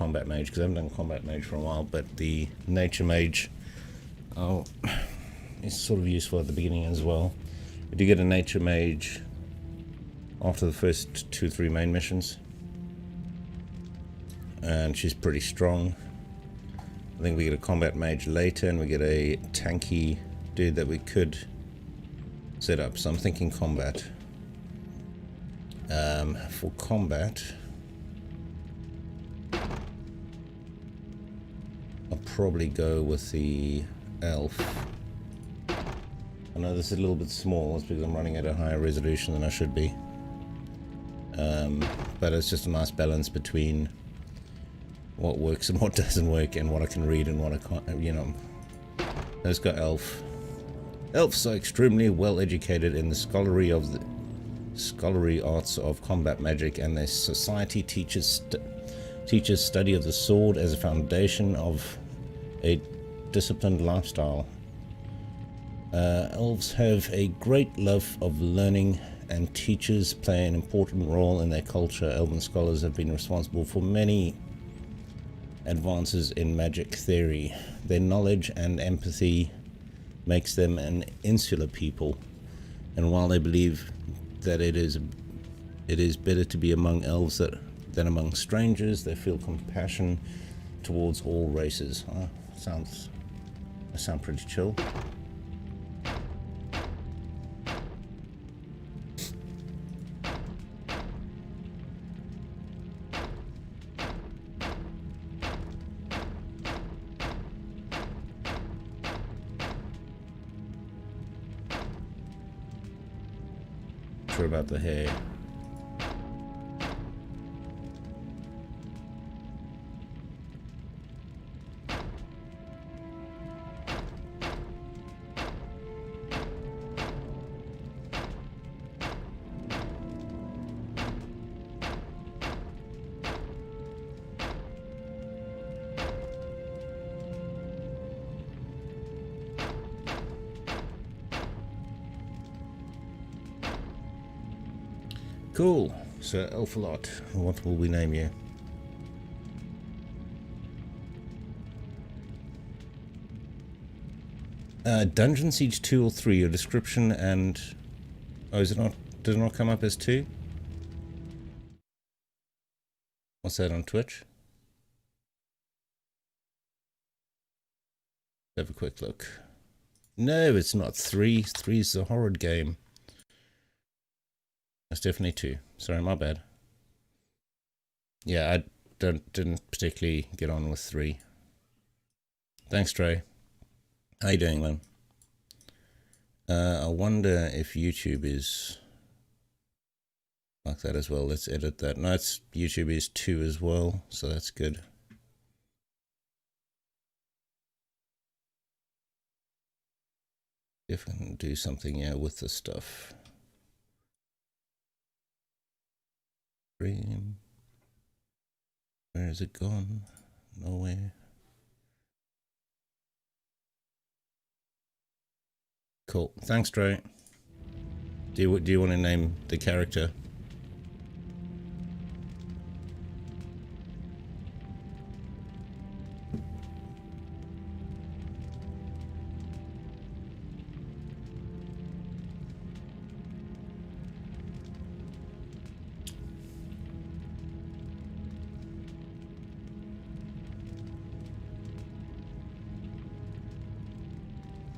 combat mage because I haven't done combat mage for a while, but the nature mage is sort of useful at the beginning as well. We do get a nature mage after the first 2-3 main missions, and she's pretty strong. I think we get a combat mage later, and we get a tanky dude that we could set up. So I'm thinking combat. For combat, I'll probably go with the elf. I know this is a little bit small, it's because I'm running at a higher resolution than I should be. But it's just a nice balance between what works and what doesn't work, and what I can read and what I can't, you know. Let's go elf. Elves are extremely well educated in the scholarly arts of combat magic, and their society teaches study of the sword as a foundation of a disciplined lifestyle. Elves have a great love of learning, and teachers play an important role in their culture. Elven scholars have been responsible for many advances in magic theory. Their knowledge and empathy makes them an insular people, and while they believe that it is better to be among elves than among strangers, they feel compassion towards all races. That sounds pretty chill. Sure about the hair. Cool. So Elphalot, what will we name you? Dungeon Siege 2 or 3, your description and... Oh, is it not... Does it not come up as 2? What's that on Twitch? Have a quick look. No, it's not 3. 3 is a horror game. That's definitely 2. Sorry, my bad. Yeah, I didn't particularly get on with 3. Thanks, Trey. How you doing, man? I wonder if YouTube is like that as well. Let's edit that. No, it's YouTube is 2 as well, so that's good. If I can do something, yeah, with the stuff. Stream. Where is it gone? Nowhere. Cool. Thanks, Trey. Do you want to name the character?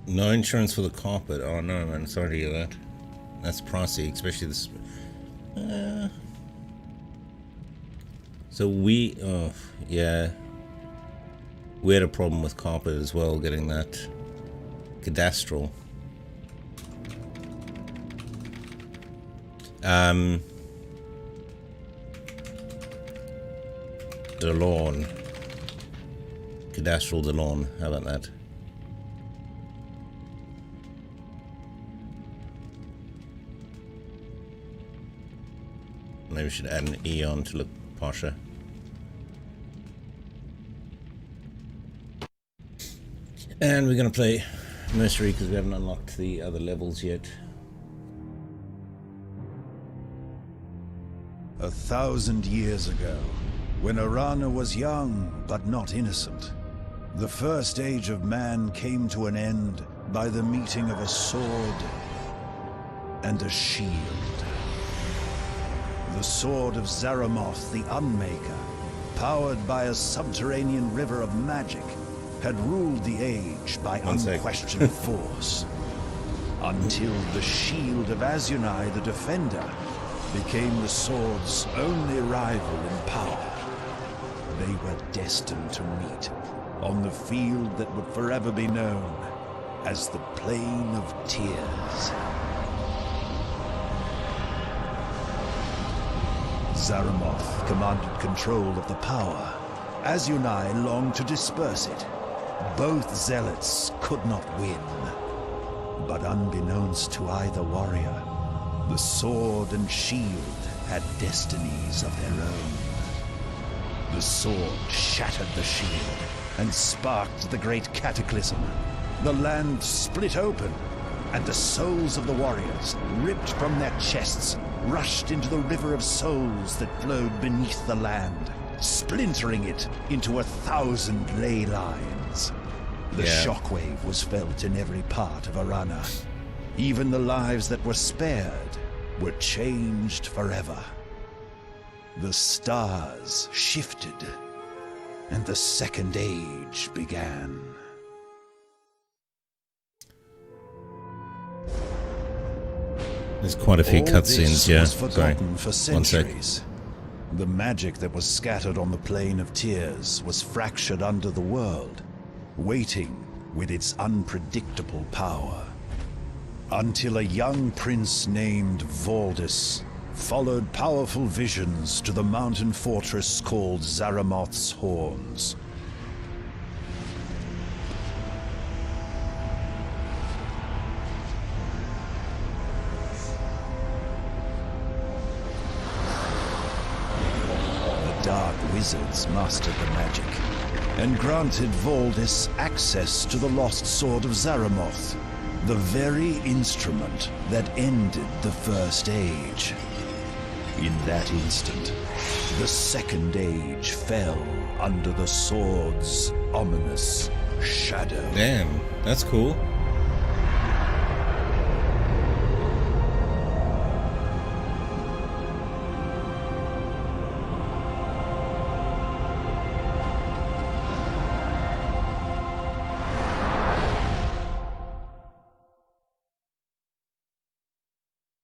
No insurance for the carpet. Oh no, man. Sorry to hear that. That's pricey, especially this. So we, yeah, we had a problem with carpet as well, getting that cadastral. DeLorme. Cadastral DeLorme. How about that? Maybe we should add an E on to look posher. And we're going to play Mercenary because we haven't unlocked the other levels yet. 1,000 years ago, When Arana was young, but not innocent, the first age of man came to an end by the meeting of a sword and a shield. The sword of Zaramoth the Unmaker, powered by a subterranean river of magic, had ruled the age by unquestioned force. Until the shield of Azunai the Defender became the sword's only rival in power. They were destined to meet on the field that would forever be known as the Plain of Tears. Zaramoth commanded control of the power. Azunai longed to disperse it. Both zealots could not win. But unbeknownst to either warrior, the sword and shield had destinies of their own. The sword shattered the shield and sparked the great cataclysm. The land split open, and the souls of the warriors, ripped from their chests, rushed into the river of souls that flowed beneath the land, splintering it into 1,000 ley lines. The shockwave was felt in every part of Arana. Even the lives that were spared were changed forever. The stars shifted, and the Second Age began. There's quite a few cutscenes, yeah. Forgotten for centuries. The magic that was scattered on the Plain of Tears was fractured under the world, waiting with its unpredictable power. Until a young prince named Valdis followed powerful visions to the mountain fortress called Zaramoth's Horns. The dark wizards mastered the magic and granted Valdis access to the lost sword of Zaramoth, the very instrument that ended the First Age. In that instant, the Second Age fell under the sword's ominous shadow. Damn, that's cool.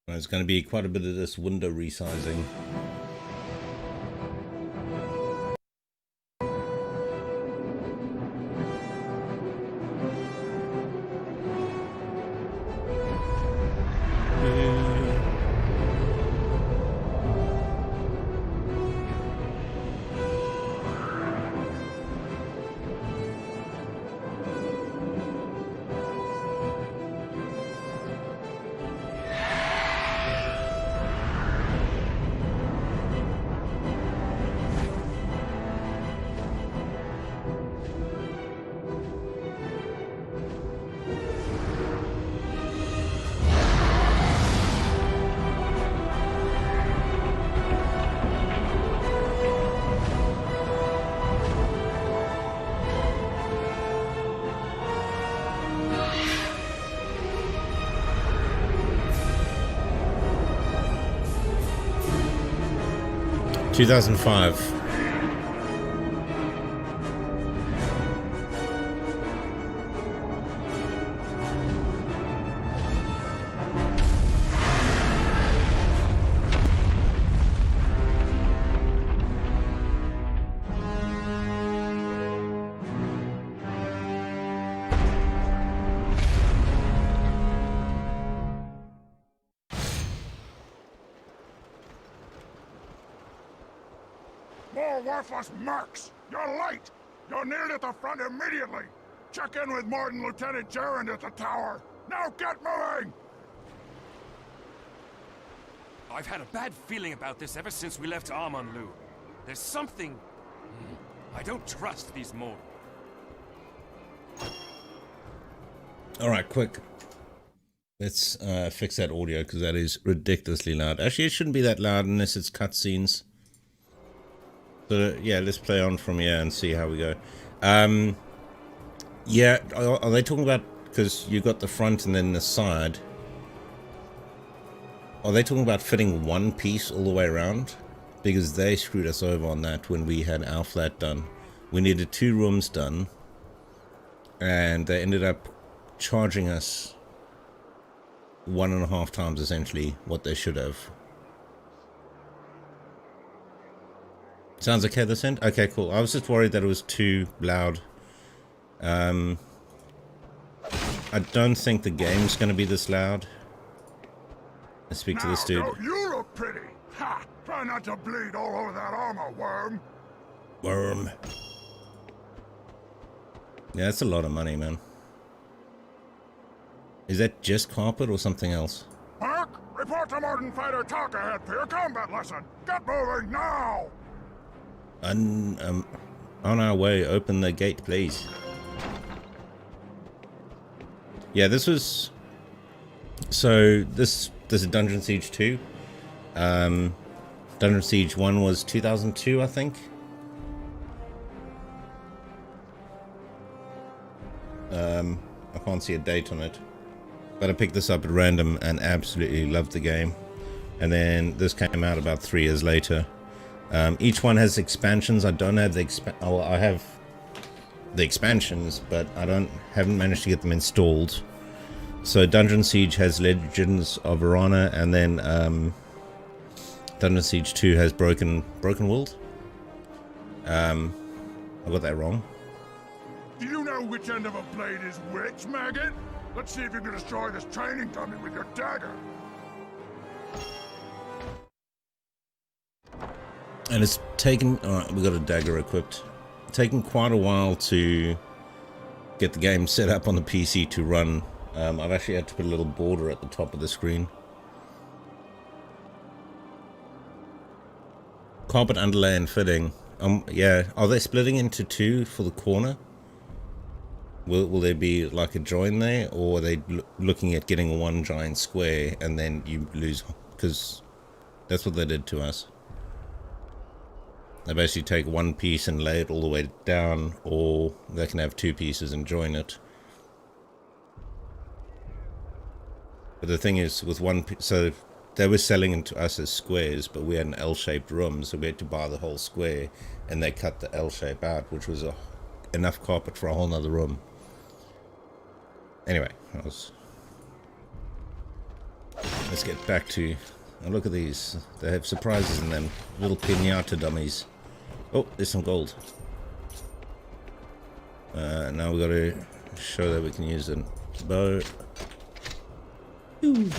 There's going to be quite a bit of this window resizing. – 2005. More worthless mercs! You're late! You're neared at the front immediately! Check in with Morden Lieutenant Gerrand at the tower! Now get moving! I've had a bad feeling about this ever since we left Aman'Lu. There's something... I don't trust these Morden. Alright, quick. Let's fix that audio because that is ridiculously loud. Actually, it shouldn't be that loud unless it's cutscenes. So yeah, let's play on from here and see how we go. Yeah, are they talking about, because you got the front and then the side, are they talking about fitting one piece all the way around? Because they screwed us over on that when we had our flat done. We needed 2 rooms done, and they ended up charging us 1.5 times essentially what they should have. Sounds okay this end? Okay, cool. I was just worried that it was too loud. I don't think the game's going to be this loud. Let's speak to this dude. Now, you look pretty. Ha! Try not to bleed all over that armor, worm. Worm. Yeah, that's a lot of money, man. Is that just carpet or something else? Mark, report to Modern Fighter Talk ahead for your combat lesson. Get moving now! On our way, open the gate, please. Yeah, this was... So, this is Dungeon Siege 2. Dungeon Siege 1 was 2002, I think. I can't see a date on it. But I picked this up at random and absolutely loved the game. And then this came out about 3 years later. Each one has expansions. I don't have the I have the expansions, but I haven't managed to get them installed. So Dungeon Siege has Legends of Verona, and then Dungeon Siege 2 has Broken World. I got that wrong. Do you know which end of a blade is which, maggot? Let's see if you can destroy this training dummy with your dagger. And it's taken... Alright, we got a dagger equipped. It's taken quite a while to get the game set up on the PC to run. I've actually had to put a little border at the top of the screen. Carpet underlay and fitting. Yeah, are they splitting into 2 for the corner? Will there be like a join there, or are they looking at getting one giant square and then you lose? Because that's what they did to us. They basically take one piece and lay it all the way down, or they can have 2 pieces and join it. But the thing is, with one, so they were selling it to us as squares, but we had an L-shaped room, so we had to buy the whole square, and they cut the L shape out, which was enough carpet for a whole nother room. Anyway, let's get back to... Oh, look at these. They have surprises in them. Little pinata dummies. Oh, there's some gold. Now we've got to show that we can use a bow. Ooh.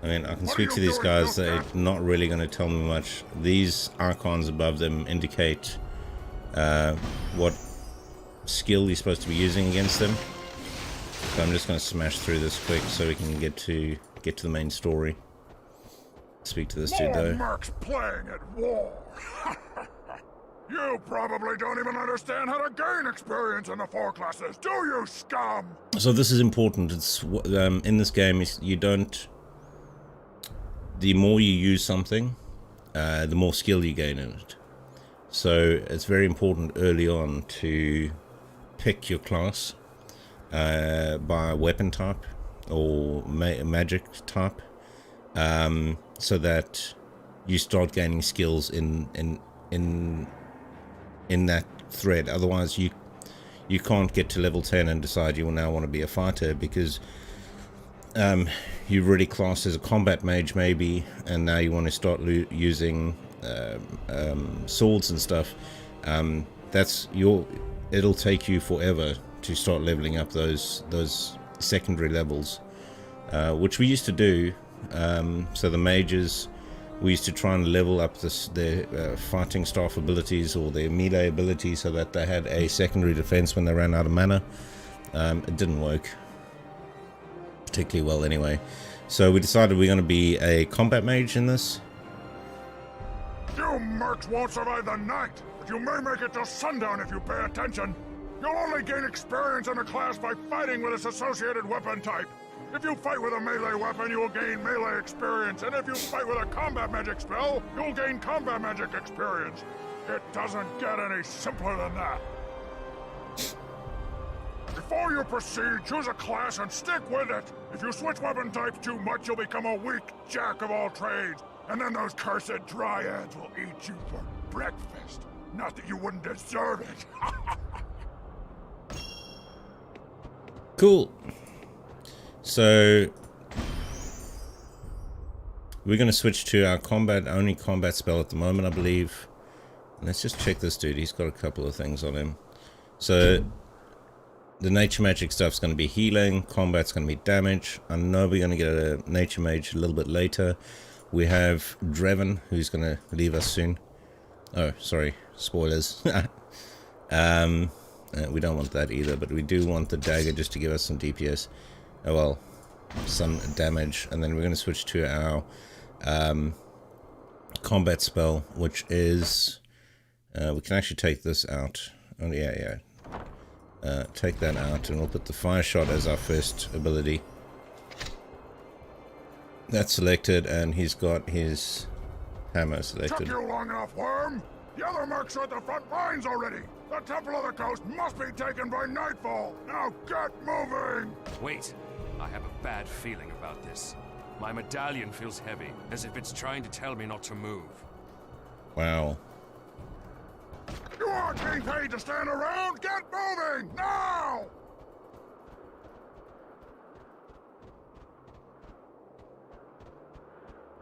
I mean, I can speak to these guys. They're not really going to tell me much. These icons above them indicate what skill you're supposed to be using against them. So I'm just going to smash through this quick so we can get to the main story. Speak to this dude though. Mercs playing at war. You probably don't even understand how to gain experience in the 4 classes, do you, scum? So this is important. It's in this game, you don't... The more you use something, the more skill you gain in it. So it's very important early on to pick your class by weapon type or magic type, so that you start gaining skills in that thread. Otherwise you can't get to level 10 and decide you will now want to be a fighter, because you've already classed as a combat mage maybe, and now you want to start using swords and stuff. It'll take you forever to start leveling up those secondary levels, which we used to do. So the mages, we used to try and level up their fighting staff abilities or their melee abilities so that they had a secondary defense when they ran out of mana. It didn't work particularly well anyway. So we decided we're going to be a combat mage in this. You mercs won't survive the night, but you may make it till sundown if you pay attention. You'll only gain experience in a class by fighting with its associated weapon type. If you fight with a melee weapon, you'll gain melee experience, and if you fight with a combat magic spell, you'll gain combat magic experience. It doesn't get any simpler than that. Before you proceed, choose a class and stick with it. If you switch weapon types too much, you'll become a weak jack of all trades. And then those cursed dryads will eat you for breakfast. Not that you wouldn't deserve it. Cool. So we're going to switch to our only combat spell at the moment, I believe. Let's just check this dude. He's got a couple of things on him. So the nature magic stuff's going to be healing, combat's going to be damage. I know we're going to get a nature mage a little bit later. We have Draven, who's going to leave us soon. Oh, sorry, spoilers. We don't want that either, but we do want the dagger just to give us some DPS. Oh well, some damage. And then we're going to switch to our combat spell, which is... we can actually take this out. Oh, yeah. Take that out, and we'll put the fire shot as our first ability. That's selected, and he's got his hammer selected. Took you long enough, Worm. The other mercs are at the front lines already. The Temple of the Coast must be taken by nightfall. Now get moving. Wait, I have a bad feeling about this. My medallion feels heavy, as if it's trying to tell me not to move. Wow. You aren't being paid to stand around! Get moving! Now!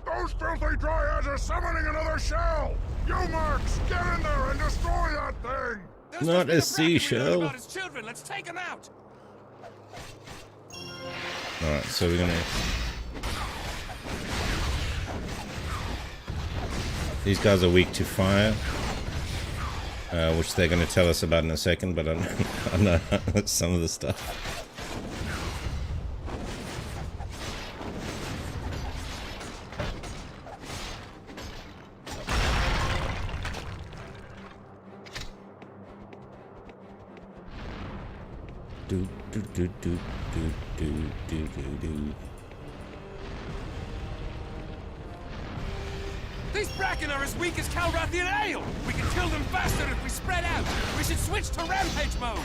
Those filthy dryads are summoning another shell! You mercs, get in there and destroy that thing! Those Not a must be the brat we learned seashell. about his children. Let's take them out! Alright, so we're gonna... These guys are weak to fire. Which they're going to tell us about in a second, but I know some of the stuff. Do do do do do do do do. These Bracken are as weak as Calrathian ale! We can kill them faster if we spread out! We should switch to rampage mode!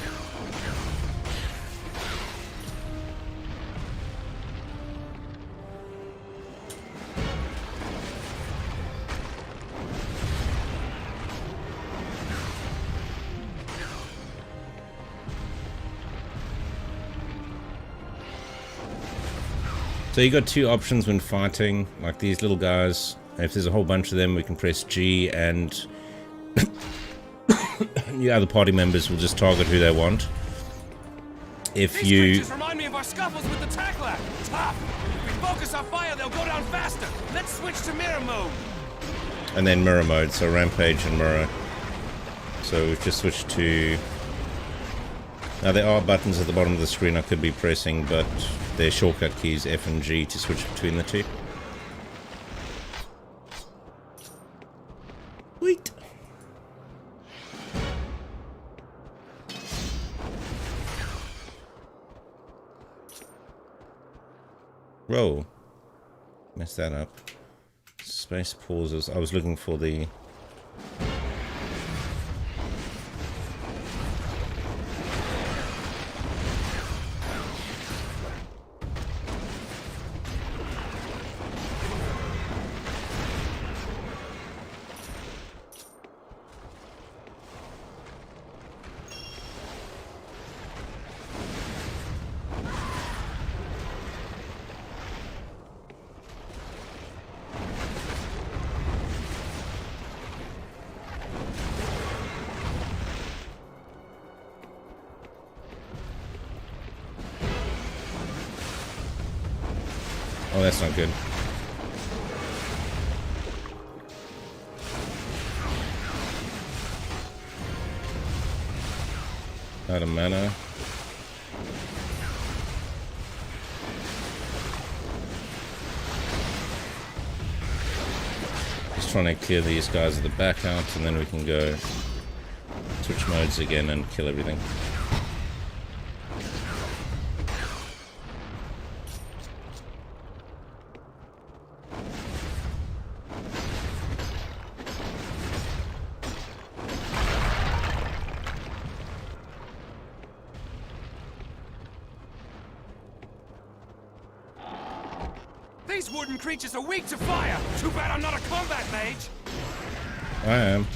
So you got two options when fighting, like these little guys. If there's a whole bunch of them, we can press G, and the other party members will just target who they want. If These you... creatures remind me of our scuffles with the Tackler! Tough! If we focus our fire, they'll go down faster! Let's switch to mirror mode! And then mirror mode, so rampage and mirror. So we've just switched to... Now there are buttons at the bottom of the screen I could be pressing, but they're shortcut keys F and G to switch between the two. Wait. Whoa. Messed that up. Space pauses. I was looking for the... Oh, that's not good. Out of mana. Just trying to clear these guys at the back out, and then we can go switch modes again and kill everything. These wooden creatures are weak to fire! Too bad I'm not a combat mage! I am.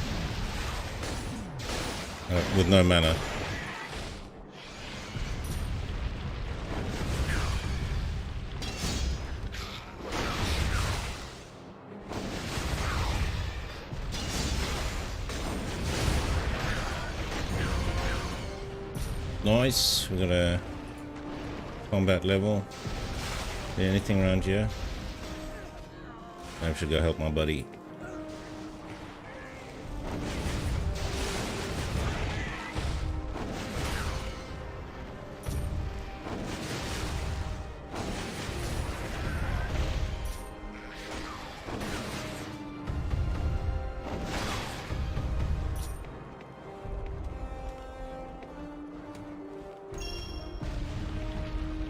With no mana. Nice. We got a combat level. Anything around here? I should go help my buddy.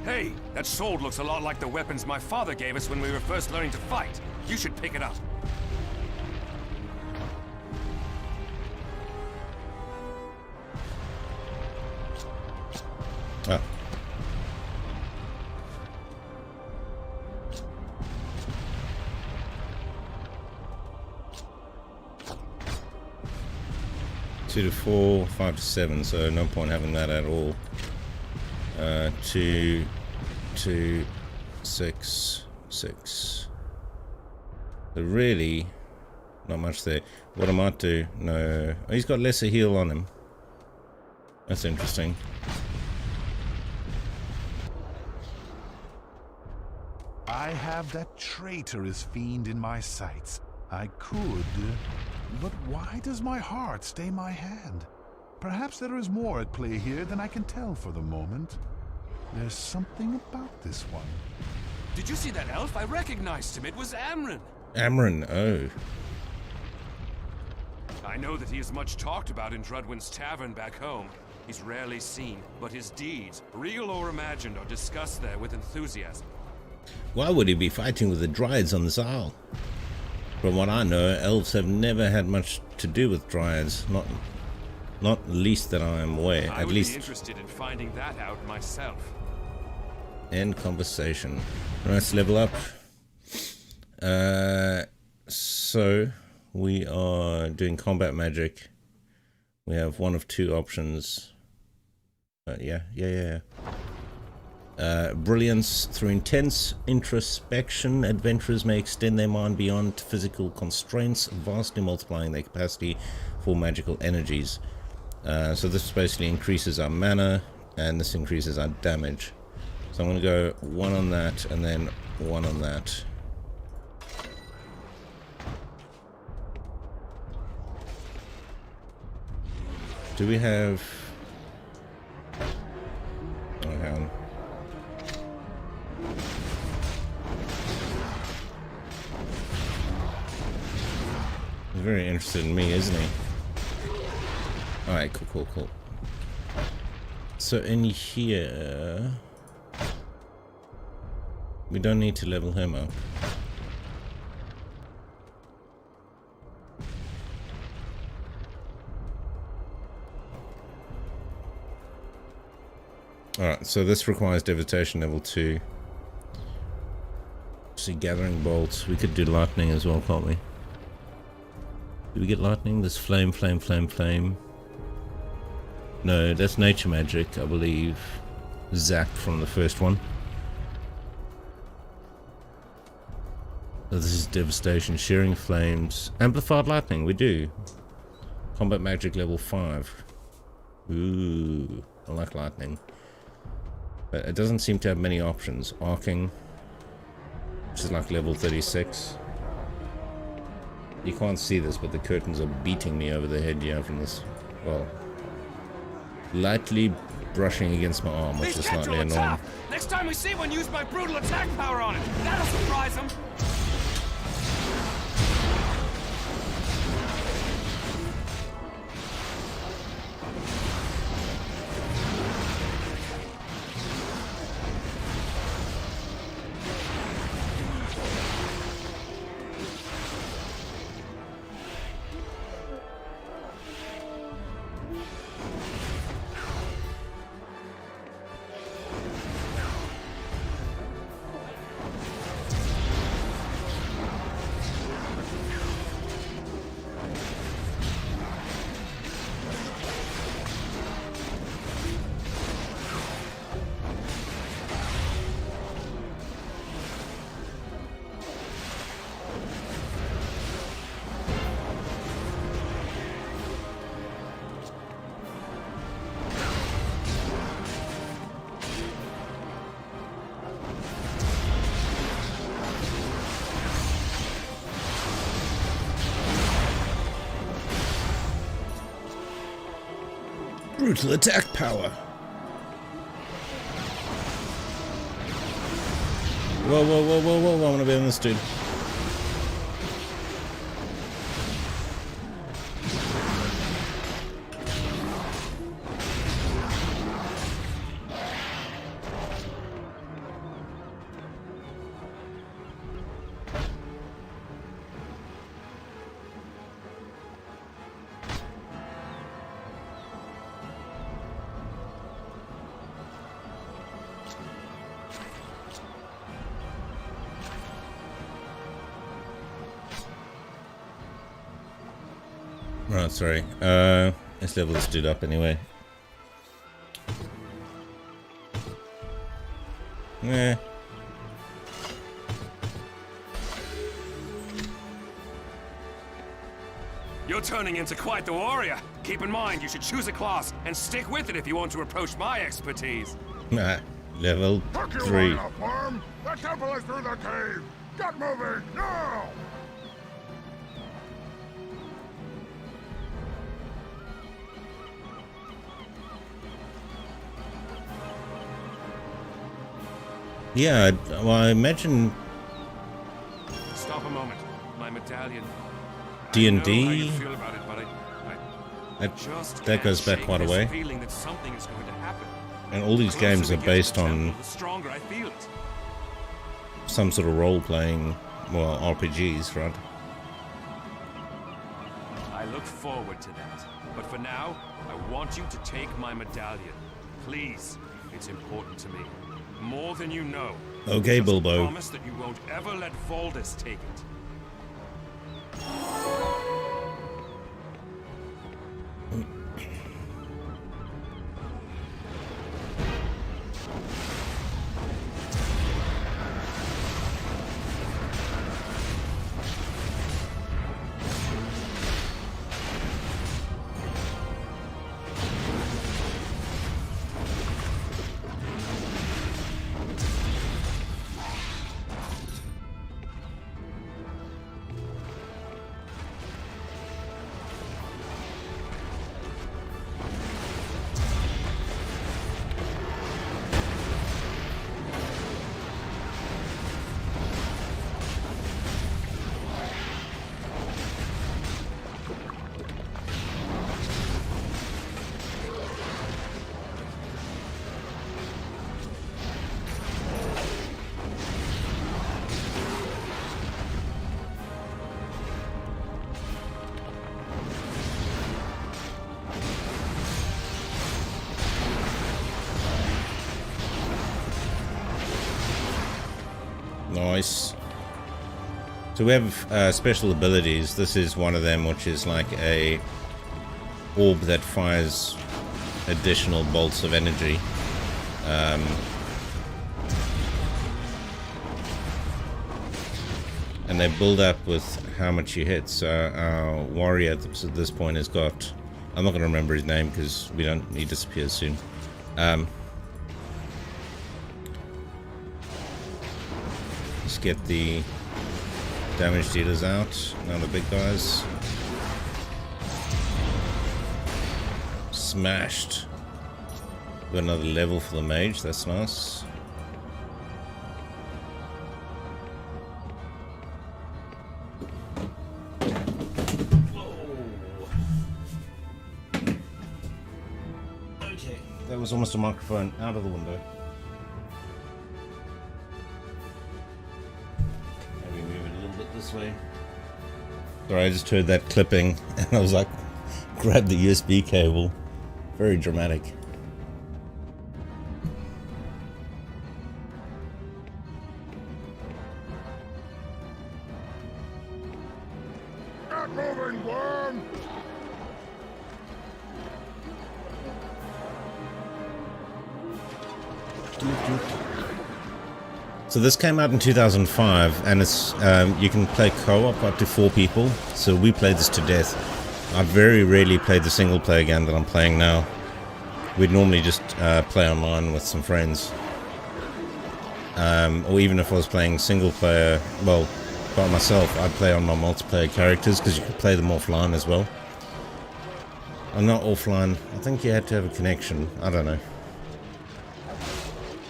Hey, that sword looks a lot like the weapons my father gave us when we were first learning to fight. You should pick it up. Ah. Two to 4, 5 to 7, so no point having that at all. 2, 2, 6, 6. So really, not much there. What I might do, no. Oh, he's got lesser heal on him. That's interesting. I have that traitorous fiend in my sights. I could, but why does my heart stay my hand? Perhaps there is more at play here than I can tell for the moment. There's something about this one. Did you see that elf? I recognized him. It was Amron. Amron, oh. I know that he is much talked about in Drudwyn's tavern back home. He's rarely seen, but his deeds, real or imagined, are discussed there with enthusiasm. Why would he be fighting with the Dryads on this isle? From what I know, elves have never had much to do with Dryads. Not least that I am aware. I at would least. be interested in finding that out myself. End conversation. Let's level up. So we are doing combat magic. We have one of two options. Yeah. Brilliance. Through intense introspection, adventurers may extend their mind beyond physical constraints, vastly multiplying their capacity for magical energies. So this basically increases our mana, and this increases our damage. So I'm going to go one on that, and then one on that. Do we have... Oh, hang on. He's very interested in me, isn't he? Alright, cool. So in here... we don't need to level him up. Alright, so this requires Devastation level 2. See, Gathering Bolts. We could do Lightning as well, can't we? Do we get Lightning? There's Flame. No, that's Nature Magic, I believe. Zap from the first one. So this is Devastation, Shearing Flames, Amplified Lightning, we do. Combat Magic level 5. Ooh, I like Lightning. But it doesn't seem to have many options. Arcing, which is like level 36. You can't see this, but the curtains are beating me over the head here from this. Well, lightly brushing against my arm, which is slightly annoying. Next time we see one, use my brutal attack power on it. That'll surprise them. Brutal attack power. Whoa, whoa, whoa, whoa, whoa, I want to be on this dude. Right, sorry. Let's level this dude up anyway. Yeah. You're turning into quite the warrior. Keep in mind, you should choose a class and stick with it if you want to approach my expertise. Nah, level Hook you 3. right up, Worm! The temple is through the cave! Get moving, now! Yeah, well, I imagine Stop a moment. My medallion. D&D? I know how you feel about it, but I that, just that can't goes back shake quite a this way. feeling that something is going to happen. And all these The games closer are we get to based the on temple, the stronger I feel it. some sort of role-playing, well, RPGs, right? I look forward to that. But for now, I want you to take my medallion. Please. It's important to me. More than you know. Okay, Just Bilbo. promise that you won't ever let Voldus take it. Nice. So we have special abilities. This is one of them, which is like a orb that fires additional bolts of energy. And they build up with how much you hit. So our warrior at this point has got... I'm not going to remember his name because he disappears soon. Let's get the damage dealers out. Now the big guys. Smashed. Got another level for the mage. That's nice. Okay, that was almost a microphone out of the window. This way. Sorry, I just heard that clipping and I was like, grab the USB cable. Very dramatic. Get moving, Worm! So this came out in 2005, and it's you can play co-op up to 4 people. So we played this to death. I very rarely played the single player game that I'm playing now. We'd normally just play online with some friends, or even if I was playing single player, well, by myself, I'd play on my multiplayer characters because you could play them offline as well. not offline. I think you had to have a connection. I don't know.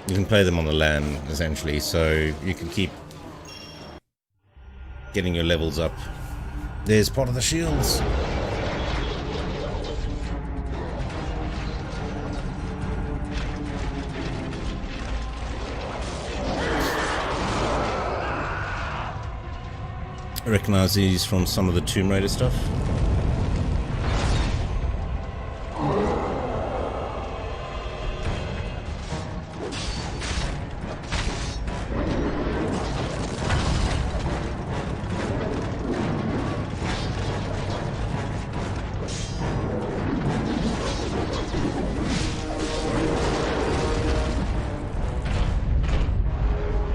You can play them on the LAN, essentially, so you can keep getting your levels up. There's part of the shields. I recognize these from some of the Tomb Raider stuff.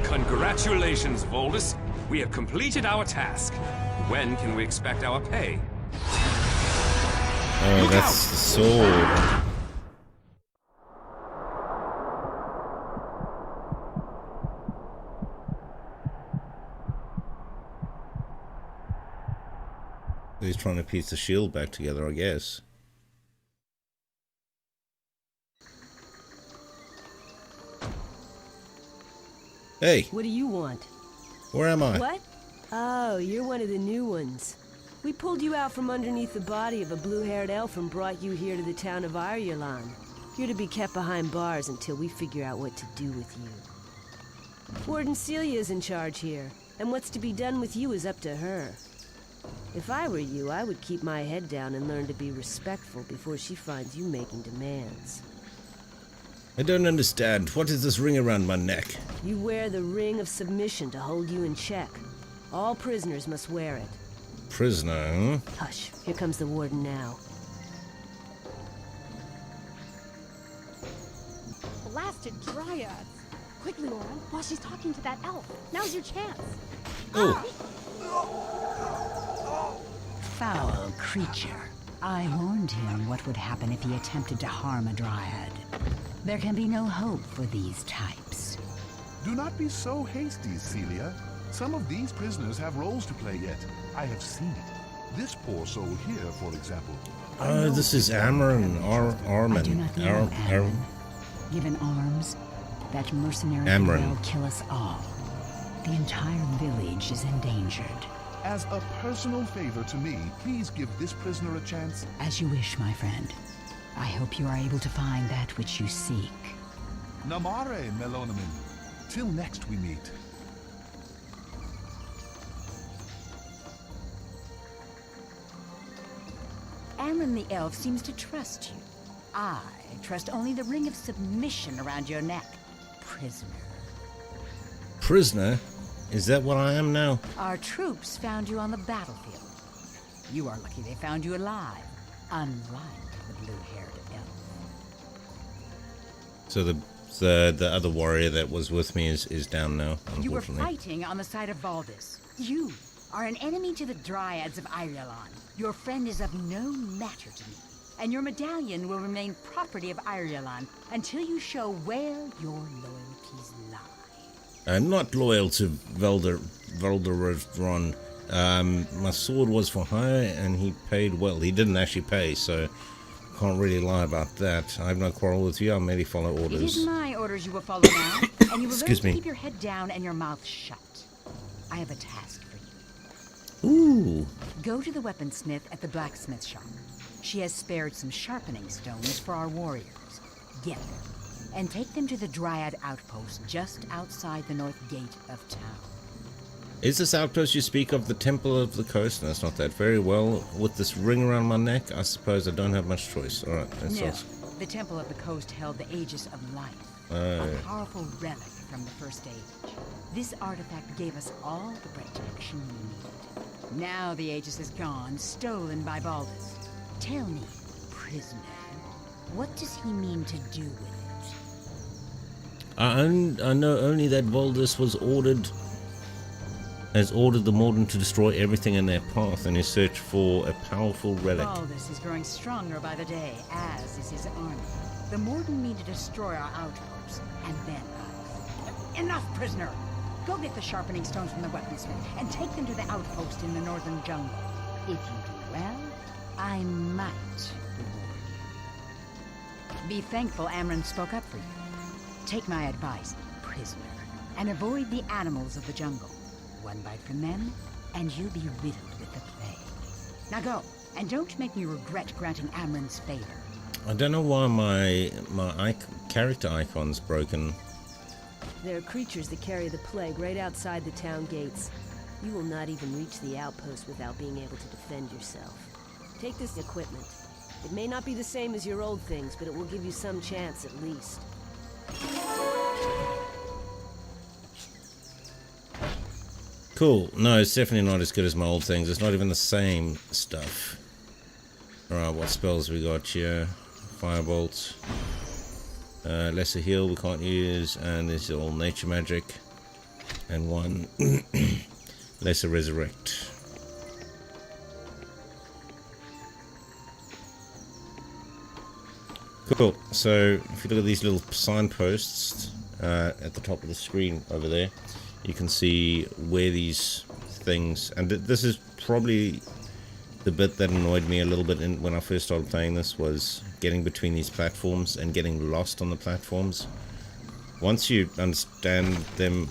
Congratulations, Voldus. We have completed our task. When can we expect our pay? Oh, Look that's out! the sword. He's trying to piece the shield back together, I guess. Hey, What do you want? where am I? What? Oh, you're one of the new ones. We pulled you out from underneath the body of a blue-haired elf and brought you here to the town of Irulan. You're to be kept behind bars until we figure out what to do with you. Warden Celia's in charge here, and what's to be done with you is up to her. If I were you, I would keep my head down and learn to be respectful before she finds you making demands. I don't understand. What is this ring around my neck? You wear the ring of submission to hold you in check. All prisoners must wear it. Prisoner, huh? Hush, here comes the warden now. Blasted dryads! Quickly, Laura, while she's talking to that elf. Now's your chance. Oh, Foul creature. I warned him what would happen if he attempted to harm a dryad. There can be no hope for these types. Do not be so hasty, Celia. Some of these prisoners have roles to play yet. I have seen it. This poor soul here, for example. this is Amaran, I do not know Amron. Given arms, that mercenary Amron. will kill us all. The entire village is endangered. As a personal favor to me, please give this prisoner a chance. As you wish, my friend. I hope you are able to find that which you seek. Namare, Melonamin. Till next we meet. Amron the elf seems to trust you. I trust only the ring of submission around your neck, prisoner. prisoner? Is that what I am now? Our troops found you on the battlefield. You are lucky they found you alive, unlike the blue-haired elf. So the other warrior that was with me is down now, You were unfortunately. fighting on the side of Valdis. You are an enemy to the Dryads of Irulan. Your friend is of no matter to me, and your medallion will remain property of Irulan until you show where your loyalties lie. I'm not loyal to Valderodron. My sword was for hire, and he paid well. He didn't actually pay, so can't really lie about that. I have no quarrel with you. I merely follow It orders. is my orders you will follow now, and you will learn Excuse to me. keep your head down and your mouth shut. I have a task for you. Ooh. Go to the weaponsmith at the blacksmith shop. She has spared some sharpening stones for our warriors. Get them, and take them to the Dryad outpost just outside the north gate of town. Is this outpost you speak of the Temple of the Coast? No, it's not that. Very well. With this ring around my neck, I suppose I don't have much choice. Alright, that's No, us. the Temple of the Coast held the Aegis of Life, Oh. a powerful relic from the First Age. This artifact gave us all the protection we needed. Now the Aegis is gone, stolen by Baldus. Tell me, prisoner, what does he mean to do with it? I know only that Valdis has ordered the Morden to destroy everything in their path in his search for a powerful relic. Baldus is growing stronger by the day, as is his army. The Morden mean to destroy our outposts, and then us. Enough, prisoner! Go get the sharpening stones from the weaponsmith, and take them to the outpost in the northern jungle. If you do well, I might reward Be thankful Amron spoke up for you. Take my advice, prisoner, and avoid the animals of the jungle. One bite from them, and you'll be riddled with the plague. Now go, and don't make me regret granting Amron's favor. I don't know why my character icon's broken. There are creatures that carry the plague right outside the town gates. You will not even reach the outpost without being able to defend yourself. Take this equipment. It may not be the same as your old things, but it will give you some chance at least. Cool. No, it's definitely not as good as my old things. It's not even the same stuff. Alright, what spells we got here? Firebolt. Lesser heal we can't use, and this is all nature magic. And one lesser resurrect. Cool. So if you look at these little signposts at the top of the screen over there, you can see where these things, and this is probably the bit that annoyed me a little bit when I first started playing this, was getting between these platforms and getting lost on the platforms. Once you understand them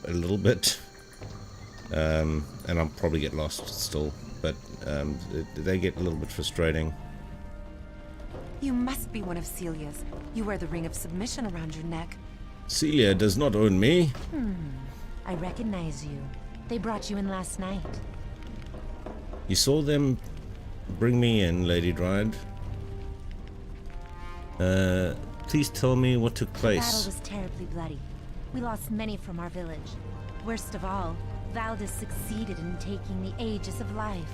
a little bit, and I'll probably get lost still, but they get a little bit frustrating. You must be one of Celia's. You wear the ring of submission around your neck. Celia does not own me. I recognize you. They brought you in last night. You saw them bring me in, Lady Dryad. Please tell me what took The place. battle was terribly bloody. We lost many from our village. Worst of all, Valdis succeeded in taking the Aegis of Life.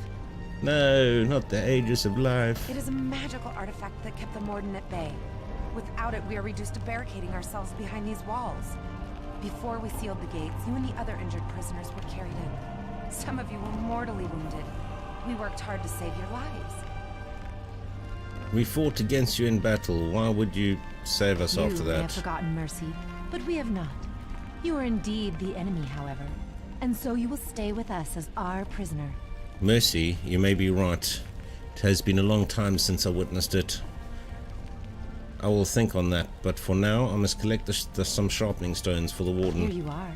No, not the Aegis of Life. It is a magical artifact that kept the Morden at bay. Without it, we are reduced to barricading ourselves behind these walls. Before we sealed the gates, you and the other injured prisoners were carried in. Some of you were mortally wounded. We worked hard to save your lives. We fought against you in battle. Why would you save us after You may have that? forgotten mercy, but we have not. You are indeed the enemy, however, and so you will stay with us as our prisoner. Mercy, you may be right. It has been a long time since I witnessed it. I will think on that, but for now I must collect some sharpening stones for the Here warden. you are.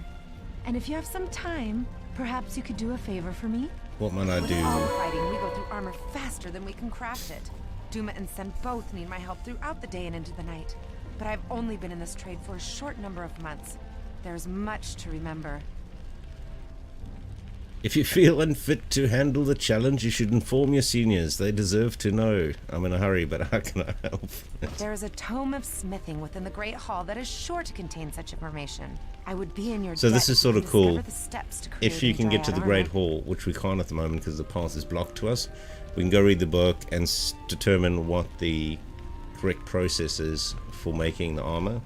And if you have some time, perhaps you could do a favor for me? What might I With do? all fighting, we go through armor faster than we can craft it. Duma and Sen both need my help throughout the day and into the night. But I've only been in this trade for a short number of months. There's much to remember. If you feel unfit to handle the challenge, you should inform your seniors. They deserve to know. I'm in a hurry, but how can I help? There is a tome of smithing within the Great Hall that is sure to contain such information. I would be in your So this debt is sort if of you cool. discover the steps to If you creating can get to the Dryad Great armor. Hall, which we can't at the moment because the path is blocked to us, we can go read the book and determine what the correct process is for making the armor.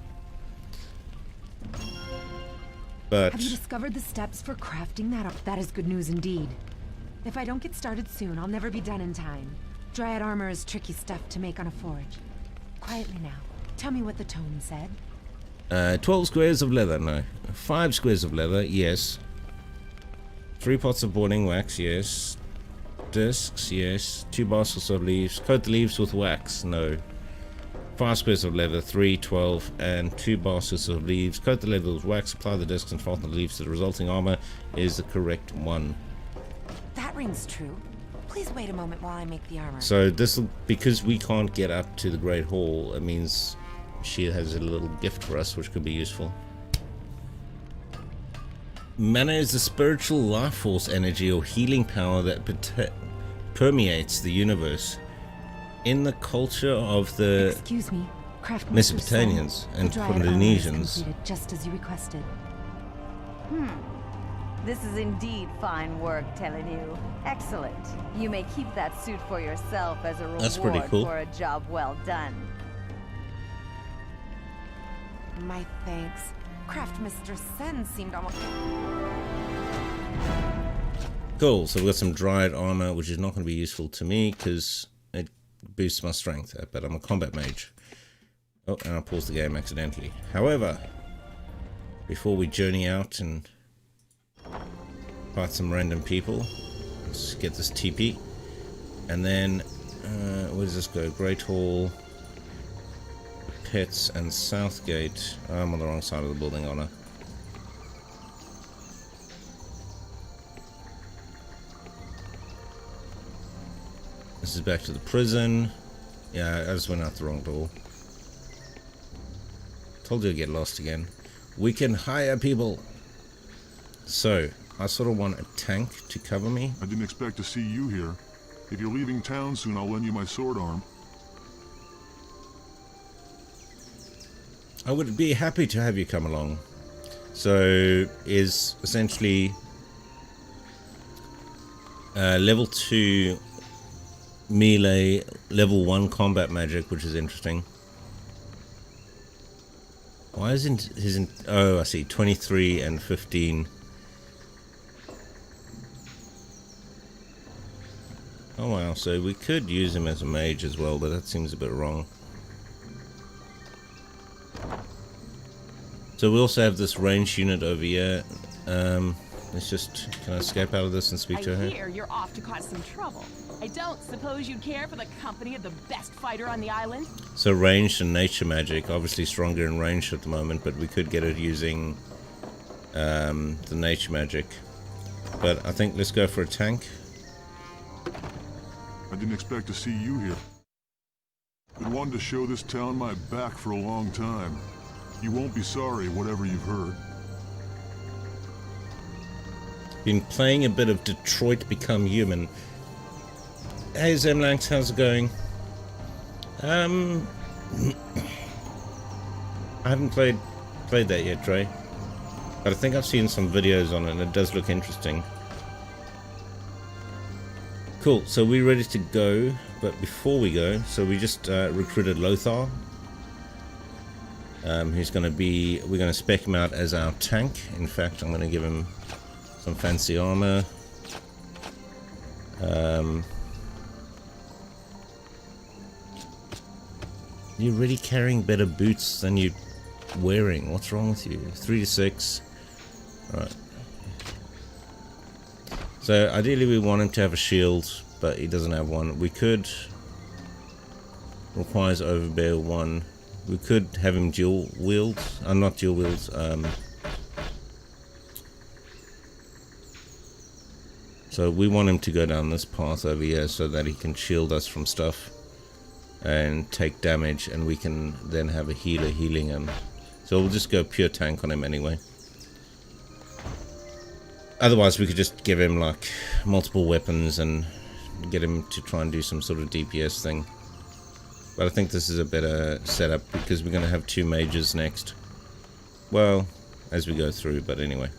But Have you discovered the steps for crafting that? That is good news indeed. If I don't get started soon, I'll never be done in time. Dryad armor is tricky stuff to make on a forge. Quietly now. Tell me what the tome said. 12 squares of leather, no. 5 squares of leather, yes. 3 pots of boiling wax, yes. Discs, yes. 2 baskets of leaves. Coat the leaves with wax, no. 5 squares of leather, 3, 12, and 2 baskets of leaves. Coat the leather with wax, apply the discs, and fasten the leaves to the resulting armor is the correct one. That rings true. Please wait a moment while I make the armor. So this will, because we can't get up to the Great Hall, it means she has a little gift for us which could be useful. Mana is the spiritual life force energy or healing power that permeates the universe. In the culture of the Excuse me, Craftmaster Mesopotamians Sen, and the Dryad armor is Polynesians. completed just as you requested. This is indeed fine work, Telenu. Excellent. You may keep that suit for yourself as a reward That's pretty cool. for a job well done. My thanks. Craftmaster Sen seemed almost... Cool, so we've got some dried armor, which is not going to be useful to me because it boosts my strength, but I'm a combat mage. Oh, and I paused the game accidentally. However, before we journey out and fight some random people, let's get this TP. And then, where does this go? Great Hall. Pets and Southgate. I'm on the wrong side of the building, aren't I? This is back to the prison. Yeah, I just went out the wrong door. Told you to get lost again. We can hire people. So, I sort of want a tank to cover me. I didn't expect to see you here. If you're leaving town soon, I'll lend you my sword arm. I would be happy to have you come along. So, is essentially level 2 melee, level 1 combat magic, which is interesting. Why isn't his... oh, I see. 23 and 15. Oh wow, so we could use him as a mage as well, but that seems a bit wrong. So we also have this ranged unit over here. Let's just... can I escape out of this and speak to her? I hear you're off to cause some trouble. I don't suppose you'd care for the company of the best fighter on the island? So ranged and nature magic, obviously stronger in ranged at the moment, but we could get it using the nature magic. But I think let's go for a tank. I didn't expect to see you here. Been wanting to show this town my back for a long time. You won't be sorry, whatever you've heard. Been playing a bit of Detroit Become Human. Hey Zemlanx, how's it going? I haven't played that yet, Trey. But I think I've seen some videos on it and it does look interesting. Cool, so we're ready to go, but before we go, so we just recruited Lothar. Who's going to be, we're going to spec him out as our tank. In fact, I'm going to give him some fancy armor. You're really carrying better boots than you're wearing. What's wrong with you? 3 to 6. Alright. So ideally we want him to have a shield, but he doesn't have one. We could... requires overbear 1. We could have him dual wield. Not dual wield. So we want him to go down this path over here so that he can shield us from stuff and take damage, and we can then have a healer healing him. So we'll just go pure tank on him anyway. Otherwise we could just give him like multiple weapons and get him to try and do some sort of DPS thing. But I think this is a better setup because we're going to have 2 mages next. Well, as we go through, but anyway.